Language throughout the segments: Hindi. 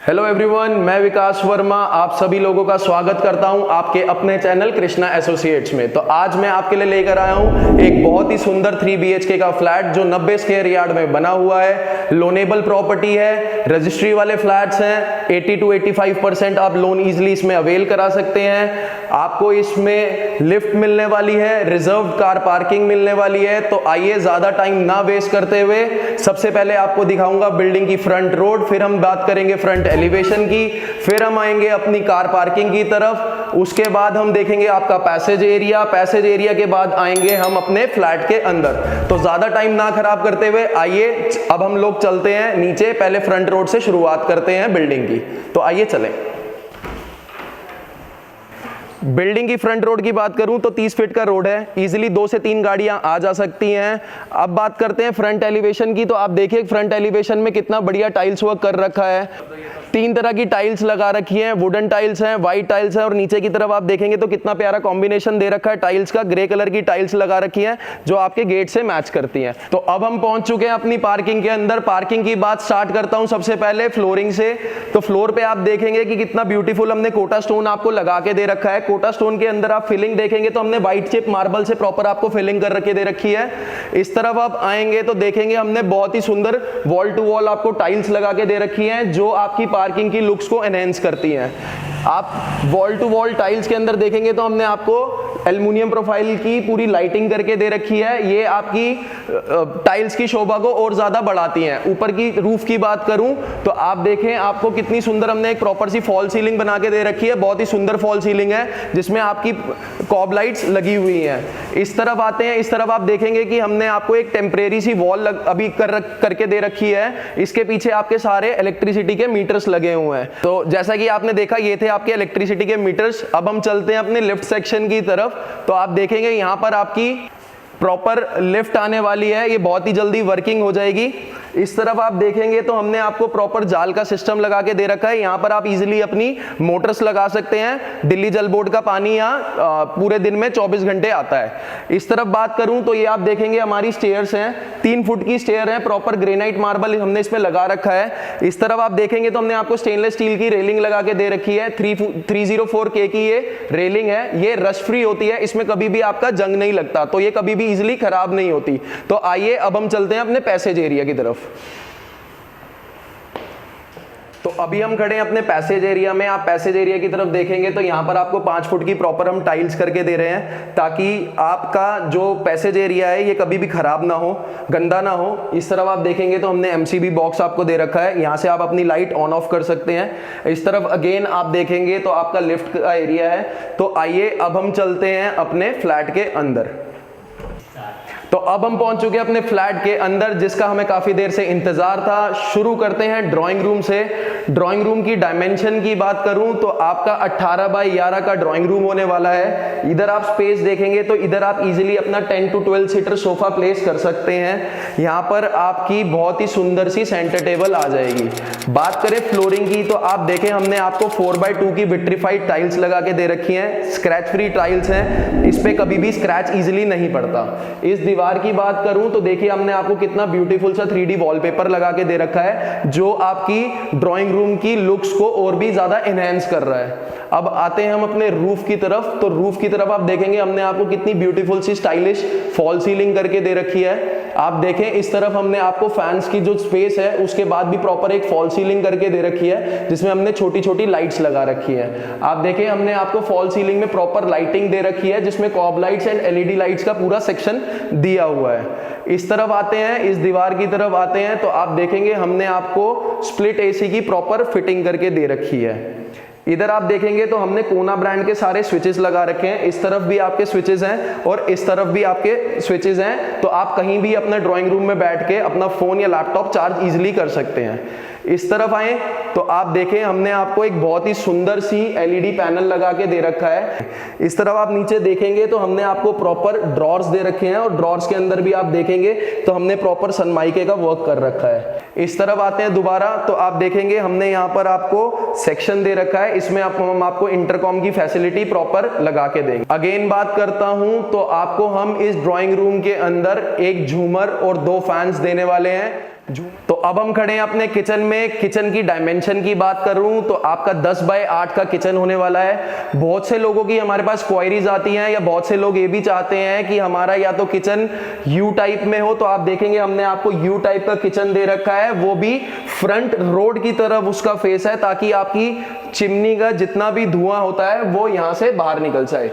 हेलो एवरीवन, मैं विकास वर्मा आप सभी लोगों का स्वागत करता हूं आपके अपने चैनल कृष्णा एसोसिएट्स में। तो आज मैं आपके लिए लेकर आया हूं एक बहुत ही सुंदर 3 BHK का फ्लैट जो 90 स्क्वायर यार्ड में बना हुआ है। लोनेबल प्रॉपर्टी है, रजिस्ट्री वाले फ्लैट्स हैं। 80 to 85% आप लोन इजीली इसमें अवेल करा सकते हैं। आपको इसमें लिफ्ट मिलने वाली है, रिजर्व्ड कार पार्किंग मिलने वाली है। तो आइए ज्यादा टाइम ना वेस्ट करते हुए सबसे पहले आपको दिखाऊंगा बिल्डिंग की फ्रंट रोड, फिर हम बात करेंगे फ्रंट एलिवेशन की, फिर हम आएंगे अपनी कार पार्किंग की तरफ, उसके बाद हम देखेंगे आपका पैसेज एरिया के बाद आएंगे हम अपने फ्लैट के अंदर। तो ज्यादा टाइम ना खराब करते हुए आइए अब हम लोग चलते हैं नीचे। पहले फ्रंट रोड से शुरुआत करते हैं बिल्डिंग की। तो आइए चलें। बिल्डिंग की फ्रंट रोड की बात करूं तो 30 फीट का रोड है, इजीली 2 से 3 गाड़ियां आ जा सकती हैं। अब बात करते हैं फ्रंट एलिवेशन की। तो आप देखिए फ्रंट एलिवेशन में कितना बढ़िया टाइल्स वर्क कर रखा है। 3 तरह की टाइल्स लगा रखी हैं, वुडन टाइल्स हैं, व्हाइट टाइल्स हैं, और नीचे की तरफ आप देखेंगे तो कितना प्यारा कॉम्बिनेशन दे रखा है टाइल्स का। ग्रे कलर की टाइल्स लगा रखी हैं जो आपके गेट से मैच करती हैं। तो अब हम पहुंच चुके हैं अपनी पार्किंग के अंदर। पार्किंग की बात स्टार्ट करता हूं सबसे पहले फ्लोरिंग से। तो फ्लोर पे आप देखेंगे कि कितना ब्यूटीफुल हमने कोटा स्टोन आपको लगा के दे रखा है। कोटा स्टोन के अंदर आप फिलिंग देखेंगे तो हमने व्हाइट चिप मार्बल से प्रॉपर आपको फिलिंग कर रखे दे रखी है। इस तरफ आप आएंगे तो देखेंगे हमने बहुत ही सुंदर वॉल टू वॉल आपको टाइल्स लगा के दे रखी है जो आपकी पार्किंग की लुक्स को एनहेंस करती हैं। आप वॉल टू वॉल टाइल्स के अंदर देखेंगे तो हमने आपको एल्युमिनियम प्रोफाइल की पूरी लाइटिंग करके दे रखी है। ये आपकी टाइल्स की शोभा को और ज्यादा बढ़ाती हैं। ऊपर की रूफ की बात करूं तो आप देखें आपको कितनी सुंदर हमने एक प्रॉपर सी फॉल सीलिंग बना के दे रखी है। बहुत ही सुंदर फॉल सीलिंग है जिसमें आपकी कॉब लाइट्स लगी हुई हैं। इस तरफ आते हैं, इस तरफ आप देखेंगे कि हमने आपको एक टेम्परेरी सी वॉल अभी करके दे रखी है। इसके पीछे आपके सारे इलेक्ट्रिसिटी के मीटर्स लगे हुए हैं। तो जैसा कि आपने देखा ये थे आपके इलेक्ट्रिसिटी के मीटर्स। अब हम चलते हैं अपने लिफ्ट सेक्शन की तरफ। तो आप देखेंगे यहां पर आपकी प्रॉपर लिफ्ट आने वाली है, ये बहुत ही जल्दी वर्किंग हो जाएगी। इस तरफ आप देखेंगे तो हमने आपको प्रॉपर जाल का सिस्टम लगा के दे रखा है। यहाँ पर आप इजीली अपनी मोटर्स लगा सकते हैं। दिल्ली जल बोर्ड का पानी यहाँ पूरे दिन में 24 घंटे आता है। इस तरफ बात करूं तो ये आप देखेंगे हमारी स्टेयर्स हैं, 3 फुट की स्टेयर है, प्रॉपर ग्रेनाइट मार्बल हमने इसमें लगा रखा है। इस तरफ आप देखेंगे तो हमने आपको स्टेनलेस स्टील की रेलिंग लगा के दे रखी है। 304K की ये रेलिंग है, ये रस्ट फ्री होती है, इसमें कभी भी आपका जंग नहीं लगता, तो ये कभी भी इजीली खराब नहीं होती। तो आइए अब हम चलते हैं अपने पैसेज एरिया की तरफ। तो अभी हम खड़े हैं अपने पैसेज एरिया में। आप पैसेज एरिया की तरफ देखेंगे तो यहाँ पर आपको 5 फुट की प्रॉपर हम टाइल्स करके दे रहे हैं ताकि आपका जो पैसेज एरिया है ये कभी भी खराब ना हो, गंदा ना हो। इस तरफ आप देखेंगे तो हमने MCB बॉक्स आपको दे रखा है, यहाँ से आप अपनी लाइट ऑन ऑफ कर सकते हैं। इस तरफ अगेन आप देखेंगे तो आपका लिफ्ट का एरिया है। तो आइए अब हम चलते हैं अपने फ्लैट के अंदर। तो अब हम पहुंच चुके हैं अपने फ्लैट के अंदर जिसका हमें काफी देर से इंतजार था। शुरू करते हैं ड्राइंग रूम से। ड्राइंग रूम की डायमेंशन की बात करूं तो आपका 18 बाय 11 का ड्राइंग रूम होने वाला है। इधर आप स्पेस देखेंगे तो इधर आप इजीली अपना 10 to 12 सीटर सोफा प्लेस कर सकते हैं। यहाँ पर आपकी बहुत ही सुंदर सी सेंटर टेबल आ जाएगी। बात करें फ्लोरिंग की तो आप देखें हमने आपको 4x2 की विट्रीफाइड टाइल्स लगा के दे रखी हैं। स्क्रैच फ्री टाइल्स हैं, इस पे कभी भी स्क्रैच इजीली नहीं पड़ता। इस दीवार दीवार की बात करूं तो देखिए हमने आपको कितना ब्यूटीफुल सा 3D वॉलपेपर लगा के दे रखा है, जो आपकी ड्राइंग रूम की लुक्स को और भी ज्यादा एनहेंस कर रहा है। अब आते हैं हम अपने रूफ की तरफ, तो रूफ की तरफ आप देखेंगे हमने आपको कितनी ब्यूटीफुल सी स्टाइलिश फॉल सीलिंग करके दे रखी है। आप देखें इस तरफ हमने आपको फैंस की जो स्पेस है उसके बाद भी प्रॉपर एक फॉल सीलिंग करके दे रखी है, जिसमें हमने छोटी छोटी लाइट्स लगा रखी है। आप देखें हमने आपको फॉल सीलिंग में प्रॉपर लाइटिंग दे रखी है, जिसमें COB lights and LED lights का पूरा सेक्शन दिया हुआ है। इस तरफ आते हैं, इस दीवार की तरफ आते हैं, तो आप देखेंगे हमने आपको स्प्लिट एसी की प्रॉपर फिटिंग करके दे रखी है। इधर आप देखेंगे तो हमने कोना ब्रांड के सारे स्विचेस लगा रखे हैं। इस तरफ भी आपके स्विचेस हैं और इस तरफ भी आपके स्विचेस हैं, तो आप कहीं भी अपने ड्राइंग रूम में बैठ के अपना फोन या लैपटॉप चार्ज इजीली कर सकते हैं। इस तरफ आए तो आप देखें हमने आपको एक बहुत ही सुंदर सी एलईडी पैनल लगा के दे रखा है। इस तरफ आप नीचे देखेंगे तो हमने आपको प्रॉपर ड्रॉर्स दे रखे हैं और ड्रॉर्स के अंदर भी आप देखेंगे तो हमने प्रॉपर सनमाइके का वर्क कर रखा है। इस तरफ आते हैं दोबारा तो आप देखेंगे हमने यहाँ पर आपको सेक्शन दे रखा है, इसमें हम आपको इंटरकॉम की फैसिलिटी प्रॉपर लगा के देंगे। अगेन बात करता हूं तो आपको हम इस ड्राइंग रूम के अंदर एक झूमर और 2 फैंस देने वाले हैं। तो अब हम खड़े हैं अपने किचन में। किचन की डायमेंशन की बात करूं तो आपका 10 बाय 8 का किचन होने वाला है। बहुत से लोगों की हमारे पास क्वायरीज आती हैं या बहुत से लोग ये भी चाहते हैं कि हमारा या तो किचन यू टाइप में हो, तो आप देखेंगे हमने आपको यू टाइप का किचन दे रखा है, वो भी फ्रंट रोड की तरफ उसका फेस है, ताकि आपकी चिमनी का जितना भी धुआं होता है वो यहां से बाहर निकल जाए।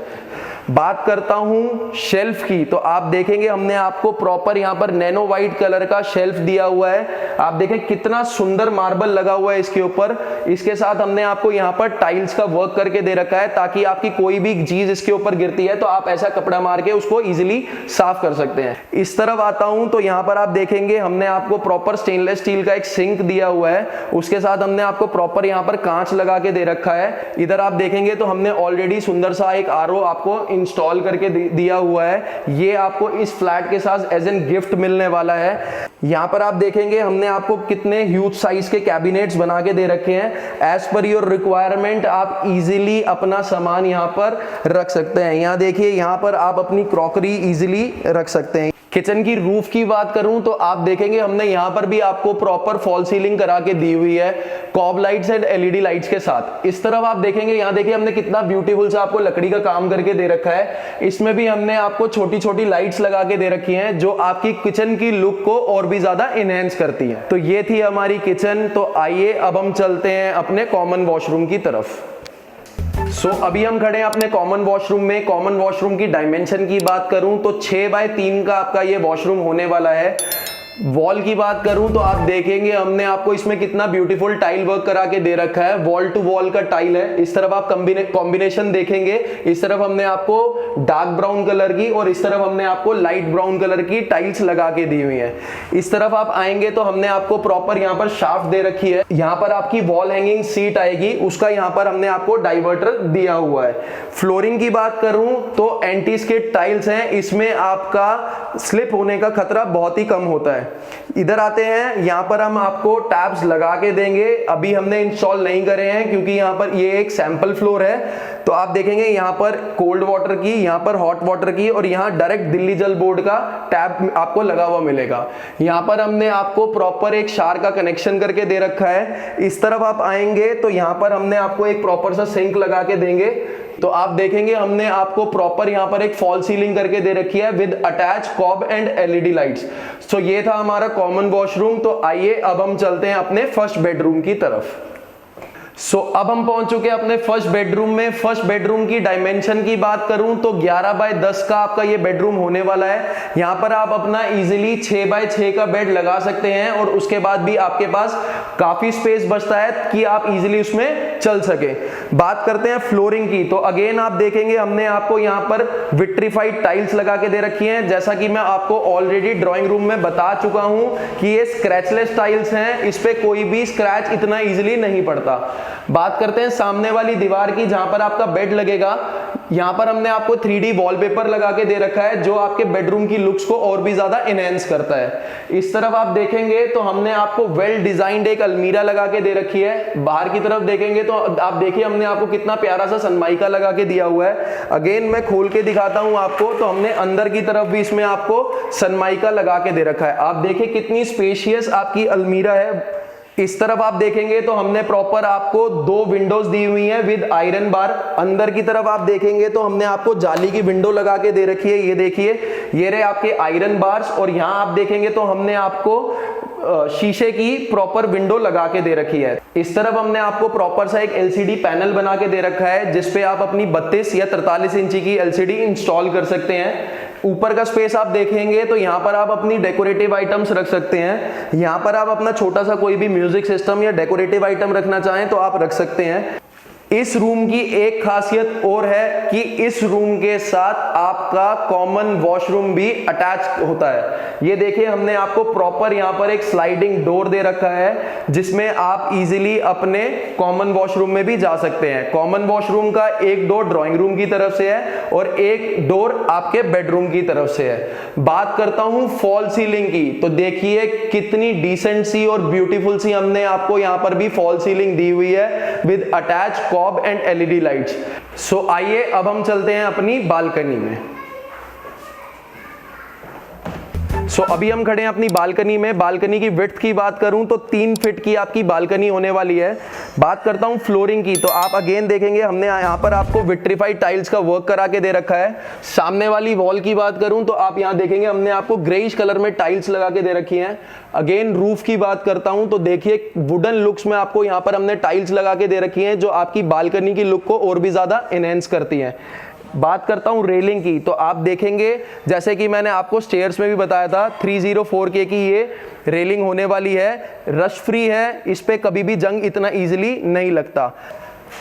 बात करता हूं शेल्फ की, तो आप देखेंगे हमने आपको प्रॉपर यहां पर नैनो वाइट कलर का शेल्फ दिया हुआ है। आप देखें कितना सुंदर मार्बल लगा हुआ है इसके ऊपर। इसके साथ हमने आपको यहां पर टाइल्स का वर्क करके दे रखा है, ताकि आपकी कोई भी चीज इसके ऊपर गिरती है तो आप ऐसा कपड़ा मार के उसको इजीली साफ कर सकते हैं। इस तरफ आता हूं तो यहां पर आप देखेंगे हमने आपको प्रॉपर स्टेनलेस स्टील का एक सिंक दिया हुआ है, उसके साथ हमने आपको प्रॉपर यहां पर कांच लगा के दे रखा है। इधर आप देखेंगे तो हमने ऑलरेडी सुंदर सा एक आरओ आपको इंस्टॉल करके दिया हुआ है, ये आपको इस फ्लैट के साथ एज एन गिफ्ट मिलने वाला है। यहां पर आप देखेंगे हमने आपको कितने ह्यूज साइज के कैबिनेट्स बना के दे रखे हैं। एज पर योर रिक्वायरमेंट आप इजीली अपना सामान यहां पर रख सकते हैं। यहां देखिए यहां पर आप अपनी क्रॉकरी इजीली रख सकते हैं। किचन की रूफ की बात करूं तो आप देखेंगे हमने यहां पर भी आपको प्रॉपर फॉल सीलिंग करा के दी हुई है, COB lights and LED lights के साथ। इस तरफ आप देखेंगे यहां देखिए हमने कितना ब्यूटीफुल सा आपको लकड़ी का काम करके दे रखा है। इसमें भी हमने आपको छोटी छोटी लाइट्स लगा के दे रखी हैं, जो आपकी किचन की लुक को और भी ज्यादा एनहेंस करती हैं। तो ये थी हमारी किचन। तो आइए अब हम चलते हैं अपने कॉमन वॉशरूम की तरफ। अभी हम खड़े हैं अपने कॉमन वॉशरूम में। कॉमन वॉशरूम की डायमेंशन की बात करूं तो 6 बाय 3 का आपका ये वॉशरूम होने वाला है। वॉल की बात करूं तो आप देखेंगे हमने आपको इसमें कितना ब्यूटीफुल टाइल वर्क करा के दे रखा है। वॉल टू वॉल का टाइल है। इस तरफ आप कॉम्बिनेशन देखेंगे, इस तरफ हमने आपको डार्क ब्राउन कलर की और इस तरफ हमने आपको लाइट ब्राउन कलर की टाइल्स लगा के दी हुई है। इस तरफ आप आएंगे तो हमने आपको प्रॉपर यहाँ पर शाफ्ट दे रखी है। यहाँ पर आपकी वॉल हैंगिंग सीट आएगी, उसका यहाँ पर हमने आपको डाइवर्टर दिया हुआ है। फ्लोरिंग की बात करूं तो एंटी स्किड टाइल्स हैं, इसमें आपका स्लिप होने का खतरा बहुत ही कम होता है। इधर आते हैं, यहां पर हम आपको टैब्स लगा के देंगे। अभी हमने इंस्टॉल नहीं करे हैं क्योंकि यहां पर ये एक सैंपल फ्लोर है। तो आप देखेंगे यहां पर कोल्ड वाटर की, यहां पर हॉट वाटर की और यहां डायरेक्ट दिल्ली जल बोर्ड का टैप आपको लगा हुआ मिलेगा। यहां पर हमने आपको प्रॉपर एक शार का कनेक्शन करके दे रखा है। इस तरफ आप आएंगे तो यहां पर हमने आपको एक प्रॉपर सा सिंक लगा के देंगे। तो आप देखेंगे हमने आपको प्रॉपर यहां पर एक फॉल सीलिंग करके दे रखी है with attach COB and LED lights. So ये था हमारा कॉमन वॉशरूम। तो आइए अब हम चलते हैं अपने फर्स्ट बेडरूम की तरफ। अब हम पहुंच चुके हैं अपने फर्स्ट बेडरूम में। फर्स्ट बेडरूम की डायमेंशन की बात करूं तो 11 बाय 10 का आपका ये बेडरूम होने वाला है। यहां पर आप अपना इजीली 6 बाय 6 का बेड लगा सकते हैं और उसके बाद भी आपके पास काफी स्पेस बचता है कि आप इजीली उसमें चल सके। बात करते हैं फ्लोरिंग की, तो अगेन आप देखेंगे हमने आपको यहां पर विट्रीफाइड टाइल्स लगा के दे रखी हैं। जैसा कि मैं आपको ऑलरेडी ड्राइंग रूम में बता चुका हूं कि ये स्क्रैचलेस टाइल्स हैं, इस पे कोई भी स्क्रैच इतना इजीली नहीं पड़ता। बात करते हैं सामने वाली दीवार की, जहां पर आपका बेड लगेगा। यहाँ पर हमने आपको 3D वॉलपेपर लगा के दे रखा है जो आपके बेडरूम की लुक्स को और भी ज्यादा एनहेंस करता है। इस तरफ आप देखेंगे तो हमने आपको वेल डिजाइंड एक अलमीरा लगा के दे रखी है। बाहर की तरफ देखेंगे तो आप देखिए हमने आपको कितना प्यारा सा सनमाइका लगा के दिया हुआ है। अगेन मैं खोल के दिखाता हूं आपको, तो हमने अंदर की तरफ भी इसमें आपको सनमाइका लगा के दे रखा है। आप देखिए कितनी स्पेशियस आपकी अलमीरा है। इस तरफ आप देखेंगे तो हमने प्रॉपर आपको 2 विंडोज दी हुई हैं विद आयरन बार। अंदर की तरफ आप देखेंगे तो हमने आपको जाली की विंडो लगा के दे रखी है। ये देखिए, ये रहे आपके आयरन बार्स, और यहां आप देखेंगे तो हमने आपको शीशे की प्रॉपर विंडो लगा के दे रखी है। इस तरफ हमने आपको प्रॉपर सा एक एलसीडी पैनल बना के दे रखा है जिसपे आप अपनी 32 या 43 इंची की एलसीडी इंस्टॉल कर सकते हैं। ऊपर का स्पेस आप देखेंगे तो यहाँ पर आप अपनी डेकोरेटिव आइटम्स रख सकते हैं। यहाँ पर आप अपना छोटा सा कोई भी म्यूजिक सिस्टम या डेकोरेटिव आइटम रखना चाहें तो आप रख सकते हैं। इस रूम की एक खासियत और है कि इस रूम के साथ आपका कॉमन वॉशरूम भी अटैच होता है। ये देखिए हमने आपको प्रॉपर यहाँ पर एक स्लाइडिंग डोर दे रखा है जिसमें आप इजीली अपने कॉमन वॉशरूम में भी जा सकते हैं। कॉमन वॉशरूम का एक डोर ड्राइंग रूम की तरफ से है और एक डोर आपके बेडरूम की तरफ से है। बात करता हूं फॉल सीलिंग की, तो देखिए कितनी डिसेंट सी और ब्यूटीफुल सी हमने आपको यहाँ पर भी फॉल सीलिंग दी हुई है with attach and LED lights. So आइए अब हम चलते हैं अपनी बालकनी में। अभी हम खड़े हैं अपनी बालकनी में। बालकनी की विड्थ की बात करूं तो 3 फीट की आपकी बालकनी होने वाली है। बात करता हूं फ्लोरिंग की, तो आप अगेन देखेंगे हमने यहां पर आपको विट्रीफाइड टाइल्स का वर्क करा के दे रखा है। सामने वाली वॉल की बात करूं तो आप यहां देखेंगे हमने आपको ग्रेइश कलर में टाइल्स लगा के दे रखी हैं। अगेन रूफ की बात करता हूं तो देखिए वुडन लुक्स में आपको यहां पर हमने टाइल्स लगा के दे रखी हैं जो आपकी बालकनी की लुक को और भी ज्यादा एनहेंस करती हैं। बात करता हूं रेलिंग की, तो आप देखेंगे जैसे कि मैंने आपको स्टेयर्स में भी बताया था 304K की ये रेलिंग होने वाली है। रश फ्री है, इस पे कभी भी जंग इतना इजीली नहीं लगता।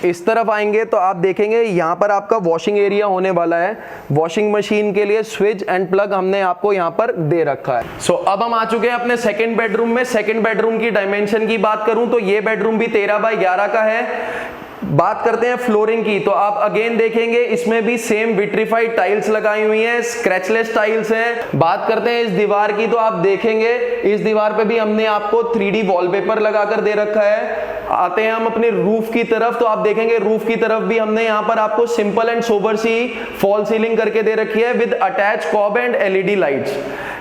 इस तरफ आएंगे तो आप देखेंगे यहाँ पर आपका वॉशिंग एरिया होने वाला है। वॉशिंग मशीन के लिए स्विच एंड प्लग हमने आपको यहाँ पर दे रखा है। अब हम आ चुके हैं अपने सेकंड बेडरूम में। सेकंड बेडरूम की डायमेंशन की बात करूं तो ये बेडरूम भी 13x11 का है। बात करते हैं फ्लोरिंग की, तो आप अगेन देखेंगे इसमें भी सेम विट्रीफाइड टाइल्स लगाई हुई हैं, स्क्रैचलेस टाइल्स हैं। बात करते हैं इस दीवार की, तो आप देखेंगे इस दीवार पे भी हमने आपको 3D वॉलपेपर लगाकर दे रखा है। आते हैं हम अपने रूफ की तरफ, तो आप देखेंगे रूफ की तरफ भी हमने यहाँ पर आपको सिंपल एंड सोबर सी फॉल सीलिंग करके दे रखी है with attach COB and LED lights.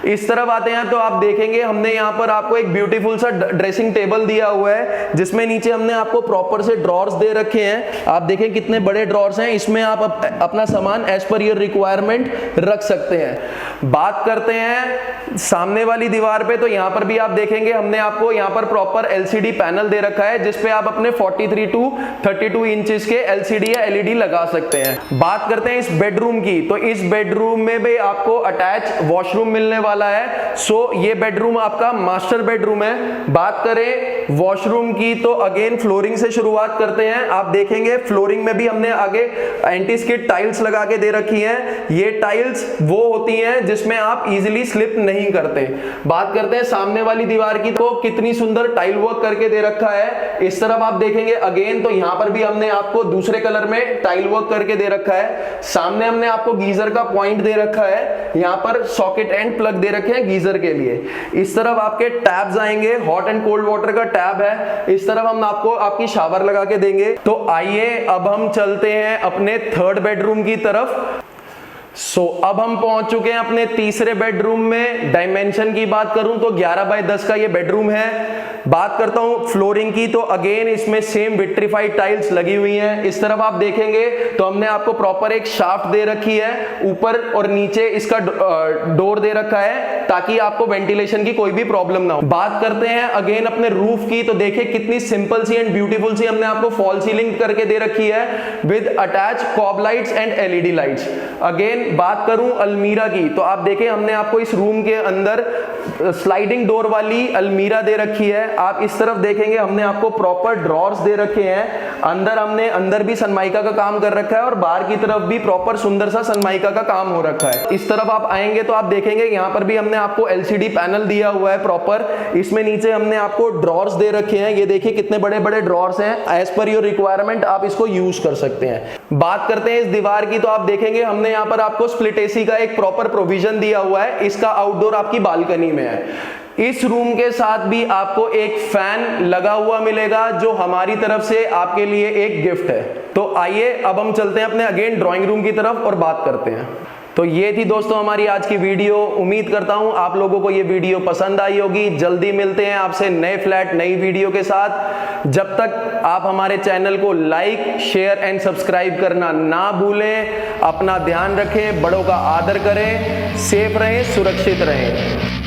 इस तरफ आते हैं तो आप देखेंगे हमने यहाँ पर आपको एक ब्यूटीफुल सा ड्रेसिंग टेबल दिया हुआ है जिसमें नीचे हमने आपको प्रॉपर से ड्रॉर्स दे रखे हैं। आप देखें कितने बड़े ड्रॉर्स हैं, इसमें आप अपना सामान एज पर योर रिक्वायरमेंट रख सकते हैं। बात करते हैं सामने वाली दीवार पे, तो यहाँ पर भी आप देखेंगे हमने आपको यहाँ पर प्रॉपर एलसीडी पैनल दे रखा है जिसपे आप अपने 43 to 32 इंचेस के एलसीडी या एलईडी लगा सकते हैं। बात करते हैं इस बेडरूम की, तो इस बेडरूम में भी आपको अटैच वॉशरूम मिलने वाला है। ये बेडरूम आपका मास्टर बेडरूम है। बात करें वॉशरूम की, तो अगेन फ्लोरिंग से शुरुआत करते हैं। आप देखेंगे फ्लोरिंग में भी हमने आगे एंटी स्किड टाइल्स लगा के दे रखी हैं। ये टाइल्स वो होती हैं जिसमें आप इजीली स्लिप नहीं करते। बात करते हैं सामने वाली दीवार की, तो कितनी सुंदर टाइल वर्क करके दे रखा है। इस तरफ आप देखेंगे अगेन, तो यहां पर भी हमने आपको दूसरे कलर में टाइल वर्क करके दे रखा है। सामने हमने आपको गीजर का पॉइंट दे रखा है, यहां पर सॉकेट एंड प्लग दे रखे हैं गीजर के लिए। इस तरफ आपके टैब्स आएंगे, हॉट एंड कोल्ड वाटर का टैब है। इस तरफ हम आपको आपकी शावर लगा के देंगे। तो आइए अब हम चलते हैं अपने थर्ड बेडरूम की तरफ। अब हम पहुंच चुके हैं अपने तीसरे बेडरूम में। डायमेंशन की बात करूं तो 11x10 का ये बेडरूम है। बात करता हूं फ्लोरिंग की, तो अगेन इसमें सेम विट्रीफाइड टाइल्स लगी हुई हैं। इस तरफ आप देखेंगे तो हमने आपको प्रॉपर एक शाफ्ट दे रखी है, ऊपर और नीचे इसका डोर दे रखा है ताकि आपको वेंटिलेशन की कोई भी प्रॉब्लम ना हो। बात करते हैं अगेन अपने रूफ की, तो देखिए कितनी सिंपल सी एंड ब्यूटीफुल सी हमने आपको फॉल सीलिंग करके दे रखी है with attach COB lights and LED lights. Again again बात करूं अलमीरा की, तो आप देखें हमने आपको इस रूम के अंदर स्लाइडिंग डोर वाली अलमीरा दे रखी है। आप इस तरफ देखेंगे हमने आपको प्रॉपर ड्रॉर्स दे रखे हैं। अंदर भी सनमाइका का काम कर रखा है और बाहर की तरफ भी प्रॉपर सुंदर सा सनमाइका का काम हो रखा है। इस तरफ आप आएंगे तो आप देखेंगे यहाँ पर भी हमने आपको एलसीडी पैनल दिया हुआ है प्रॉपर। इसमें नीचे हमने आपको ड्रॉर्स दे रखे हैं, ये देखिए कितने बड़े बड़े ड्रॉर्स हैं। एज पर योर रिक्वायरमेंट आप इसको यूज कर सकते हैं। बात करते हैं इस दीवार की, तो आप देखेंगे हमने यहाँ पर आपको स्प्लिट एसी का एक प्रॉपर प्रोविजन दिया हुआ है। इसका आउटडोर आपकी बालकनी में है। इस रूम के साथ भी आपको एक फैन लगा हुआ मिलेगा जो हमारी तरफ से आपके लिए एक गिफ्ट है। तो आइए अब हम चलते हैं अपने अगेन ड्राइंग रूम की तरफ और बात करते हैं। तो ये थी दोस्तों हमारी आज की वीडियो। उम्मीद करता हूं आप लोगों को ये वीडियो पसंद आई होगी। जल्दी मिलते हैं आपसे नए फ्लैट नई वीडियो के साथ। जब तक आप हमारे चैनल को लाइक शेयर एंड सब्सक्राइब करना ना भूलें। अपना ध्यान रखें, बड़ों का आदर करें, सेफ रहें, सुरक्षित रहें।